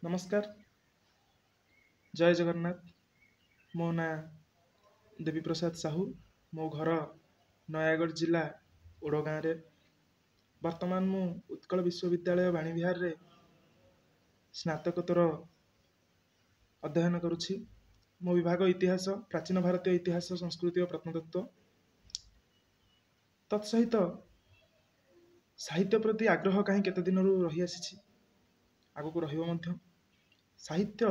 नमस्कार। जय जगन्नाथ। मो ना देवी प्रसाद साहू। मो घर नयागढ़ जिला ओडगाँ रे। वर्तमान मु उत्कल विश्वविद्यालय बाणीविहार रे स्नातकोत्तर अध्ययन करुछि। मो विभाग इतिहास, प्राचीन भारतीय इतिहास, संस्कृति और प्रत्नतत्व। तत्सहित साहित्य प्रति आग्रह कहीं केते दिनरू रही आसीछि, आगको रहिबो मध्य। साहित्य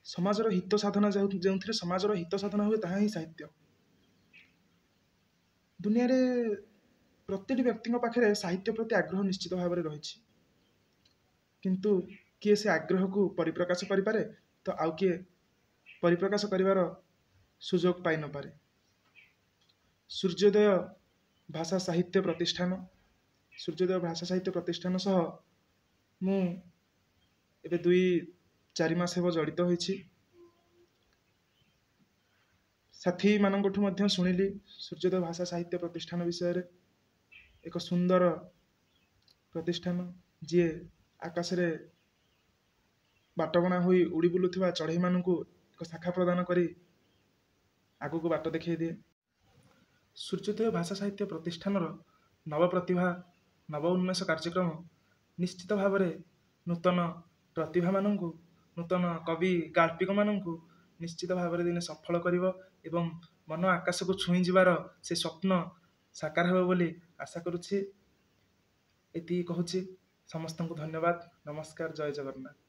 समाजर हित साधना, जो समाजर हित साधना हुए ताहा ही साहित्य। दुनिया रे प्रत्येक व्यक्ति पाखे साहित्य प्रति आग्रह निश्चित भाव में रही, किंतु किए से आग्रह को परिप्रकाश करें तो आउ किए परिप्रकाश करिवार सुजोग पाई न पारे। सूर्योदय भाषा साहित्य प्रतिष्ठान, सूर्योदय भाषा साहित्य प्रतिष्ठान सह मु एबे 2-4 मास हेब जड़ित होइछि। साथी मानଙ୍କଠୁ ମଧ୍ୟ ଶୁଣିଲି सूर्योदय भाषा साहित्य प्रतिष्ठान विषय रे। एक सुंदर प्रतिष्ठान जी आकाश रे बाटबणा होई उड़ी बुलुथिबा चढ़ई मानकु एक शाखा प्रदान करी आगु को बाट देखै दिए। सूर्योदय भाषा साहित्य प्रतिष्ठान नव प्रतिभा नव उन्मेष कार्यक्रम निश्चित भाव में नूतन प्रतिभा मानकु, नूतन कवि गाल्पिक मानकु निश्चित भाव में दिने सफल करिवो एवं मन आकाश को छुई जिबार से स्वप्न साकार हेबो बोली आशा करुछि। एति कहूछि। समस्त को धन्यवाद। नमस्कार। जय जगन्नाथ।